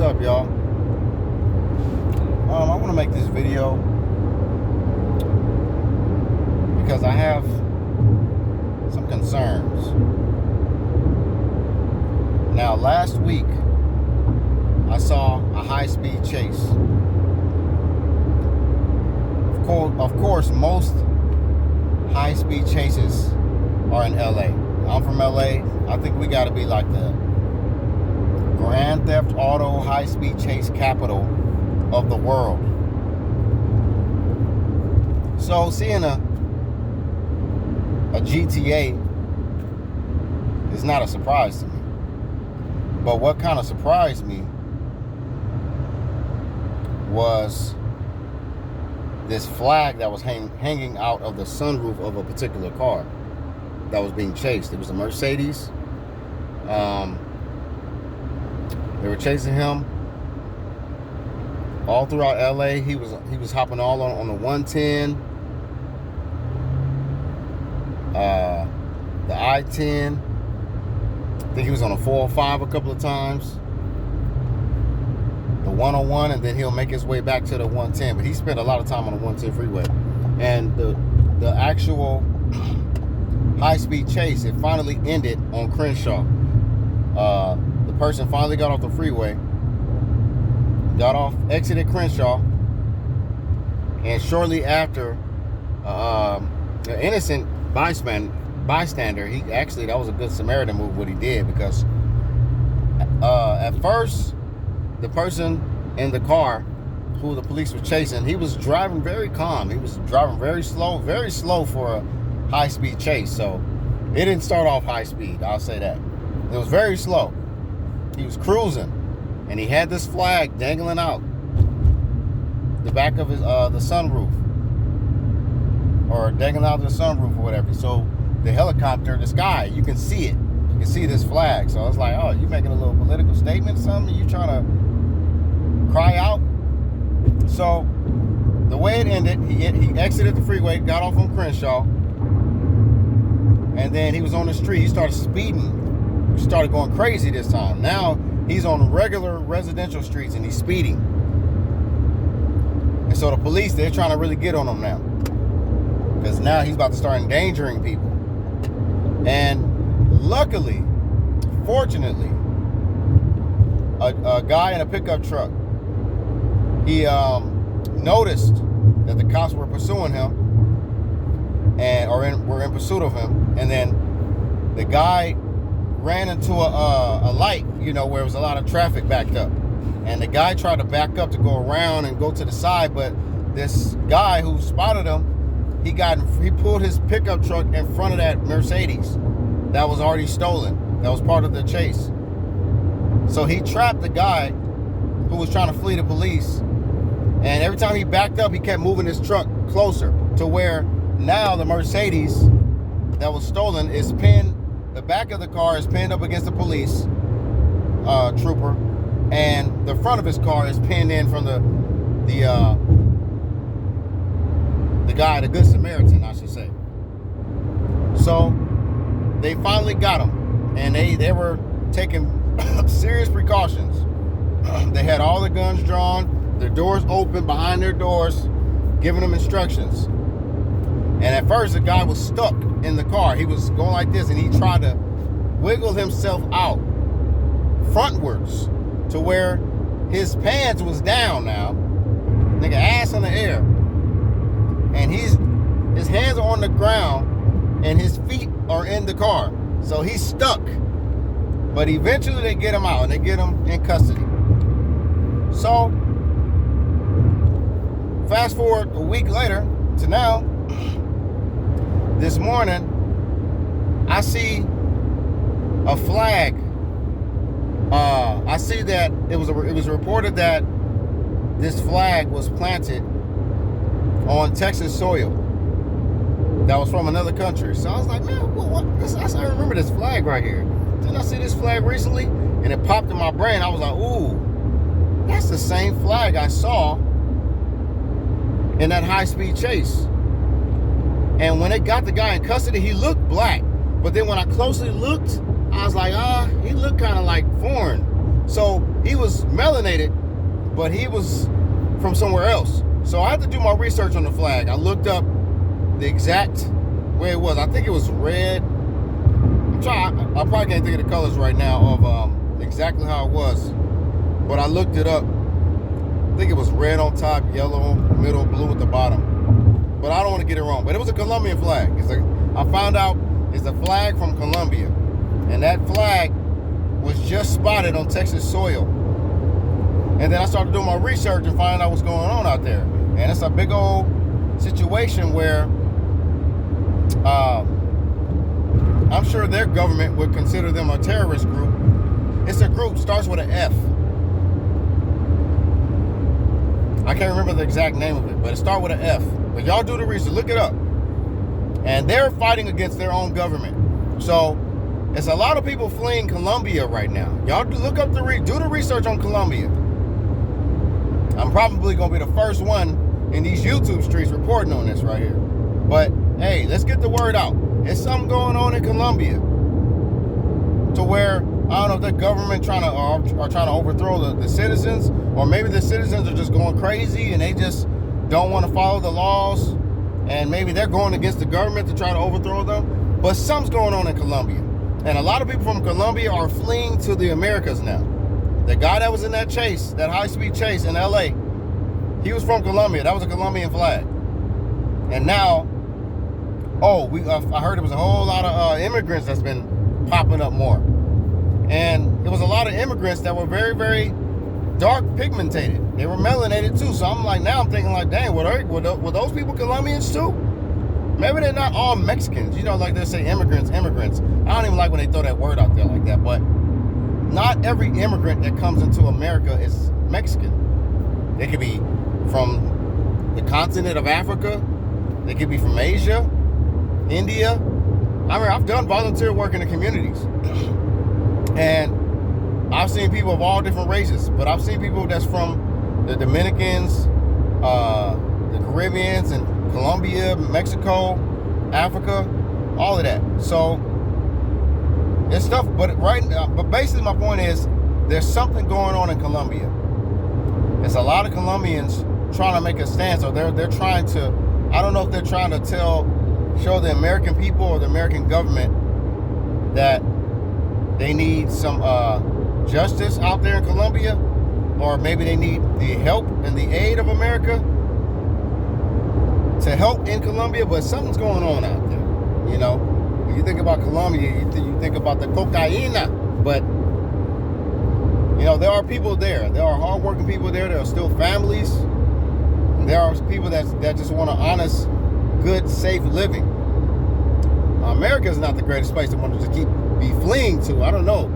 up, y'all? I want to make this video because I have some concerns. Now, last week I saw a high-speed chase. Of course, most high-speed chases are in LA. I'm from LA. I think we got to be like the Grand Theft Auto high-speed chase capital of the world. So seeing a GTA is not a surprise to me. But what kind of surprised me was this flag that was hanging out of the sunroof of a particular car that was being chased. It was a Mercedes. They were chasing him all throughout LA. He was hopping all on the 110, the I-10. I think he was on a 405 a couple of times, the 101, and then he'll make his way back to the 110. But he spent a lot of time on the 110 freeway. And the actual high-speed chase, it finally ended on Crenshaw. The person finally got off the freeway, exited Crenshaw, and shortly after, an innocent bystander, that was a good Samaritan move what he did, because at first the person in the car who the police were chasing, he was driving very calm. He was driving very slow for a high-speed chase. So it didn't start off high speed, I'll say that. It was very slow. He was cruising, and he had this flag dangling out the back of his the sunroof, or dangling out the sunroof or whatever. So the helicopter, the sky, you can see it. You can see this flag. So I was like, oh, you making a little political statement or something? You trying to cry out? So the way it ended, he exited the freeway, got off on Crenshaw, and then he was on the street. He started speeding. He started going crazy this time. Now he's on regular residential streets and he's speeding. And so the police, they're trying to really get on him now, because now he's about to start endangering people. And luckily, fortunately, a guy in a pickup truck, he noticed that the cops were pursuing him were in pursuit of him. And then the guy ran into a light, where there was a lot of traffic backed up. And the guy tried to back up to go around and go to the side, but this guy who spotted him, he pulled his pickup truck in front of that Mercedes that was already stolen. That was part of the chase. So he trapped the guy who was trying to flee the police. And every time he backed up, he kept moving his truck closer to where now the Mercedes that was stolen is pinned. The back of the car is pinned up against the police trooper, and the front of his car is pinned in from the guy, the Good Samaritan, I should say. So they finally got him, and they were taking serious precautions. They had all the guns drawn, their doors open behind their doors, giving them instructions. And at first, the guy was stuck in the car. He was going like this, and he tried to wiggle himself out frontwards to where his pants was down now. Nigga, ass in the air. And his hands are on the ground, and his feet are in the car. So he's stuck. But eventually, they get him out, and they get him in custody. So, fast forward a week later to now. This morning, I see a flag. I see that it was reported that this flag was planted on Texas soil that was from another country. So I was like, man, what? I remember this flag right here. Didn't I see this flag recently? And it popped in my brain. I was like, ooh, that's the same flag I saw in that high-speed chase. And when they got the guy in custody, he looked black. But then when I closely looked, I was like, he looked kind of like foreign. So he was melanated, but he was from somewhere else. So I had to do my research on the flag. I looked up the exact way it was. I think it was red. I probably can't think of the colors right now of exactly how it was, but I looked it up. I think it was red on top, yellow middle, blue at the bottom. But I don't want to get it wrong. But it was a Colombian flag. I found out it's a flag from Colombia, and that flag was just spotted on Texas soil. And then I started doing my research and finding out what's going on out there. And it's a big old situation where I'm sure their government would consider them a terrorist group. It's a group, starts with an F. I can't remember the exact name of it, but it starts with an F. But y'all do the research, look it up. And they're fighting against their own government. So it's a lot of people fleeing Colombia right now. Y'all do the research on Colombia. I'm probably gonna be the first one in these YouTube streets reporting on this right here. But hey, let's get the word out. There's something going on in Colombia to where I don't know if the government are trying to overthrow the citizens, or maybe the citizens are just going crazy and they just don't want to follow the laws, and maybe they're going against the government to try to overthrow them. But something's going on in Colombia, and a lot of people from Colombia are fleeing to the Americas now. The guy that was in that chase, that high-speed chase in LA, he was from Colombia. That was a Colombian flag. And now, I heard there was a whole lot of immigrants that's been popping up more. And it was a lot of immigrants that were very, very dark pigmented. They were melanated too. So I'm thinking like, dang, were those people Colombians too? Maybe they're not all Mexicans. You know, like they say immigrants. I don't even like when they throw that word out there like that. But not every immigrant that comes into America is Mexican. They could be from the continent of Africa. They could be from Asia, India. I mean, I've done volunteer work in the communities. And I've seen people of all different races, but I've seen people that's from the Dominicans, the Caribbeans, and Colombia, Mexico, Africa, all of that. So it's stuff, but basically my point is there's something going on in Colombia. There's a lot of Colombians trying to make a stance, or they're trying to, I don't know if they're trying to show the American people or the American government that they need some justice out there in Colombia, or maybe they need the help and the aid of America to help in Colombia. But something's going on out there. You know, when you think about Colombia, you think about the cocaína, but you know, there are people there. There are hardworking people there. There are still families. And there are people that just want an honest, good, safe living. America is not the greatest place to want to be fleeing to. I don't know.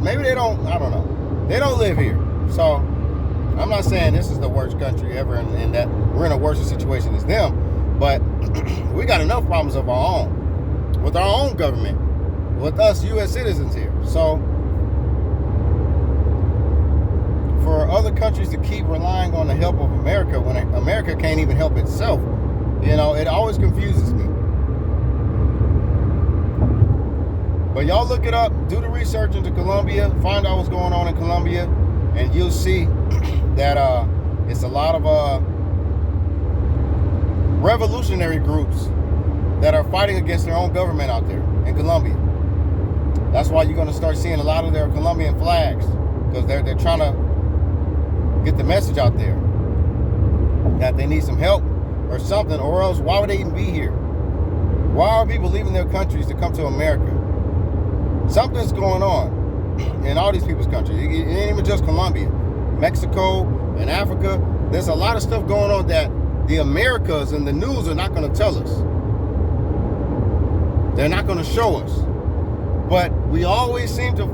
Maybe they don't. I don't know. They don't live here. So I'm not saying this is the worst country ever, and that we're in a worse situation as them. But we got enough problems of our own with our own government, with us U.S. citizens here. So for other countries to keep relying on the help of America when America can't even help itself, you know, it always confuses me. But y'all look it up, do the research into Colombia, find out what's going on in Colombia, and you'll see that it's a lot of revolutionary groups that are fighting against their own government out there in Colombia. That's why you're going to start seeing a lot of their Colombian flags, because they're trying to get the message out there that they need some help or something, or else why would they even be here? Why are people leaving their countries to come to America? Something's going on in all these people's countries. It ain't even just Colombia. Mexico and Africa. There's a lot of stuff going on that the Americas and the news are not going to tell us. They're not going to show us. But we always seem to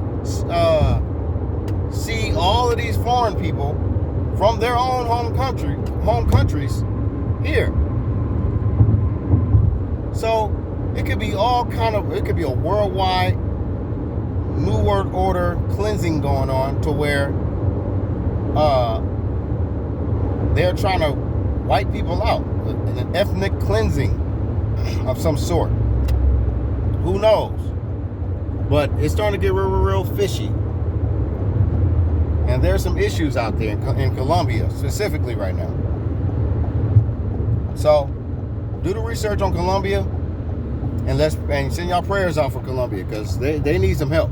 see all of these foreign people from their own home countries here. So it could be it could be a worldwide New World Order cleansing going on, to where they're trying to wipe people out, an ethnic cleansing of some sort. Who knows? But it's starting to get real, real fishy. And there's some issues out there in Colombia, specifically right now. So, do the research on Colombia, and send y'all prayers out for Colombia, because they need some help.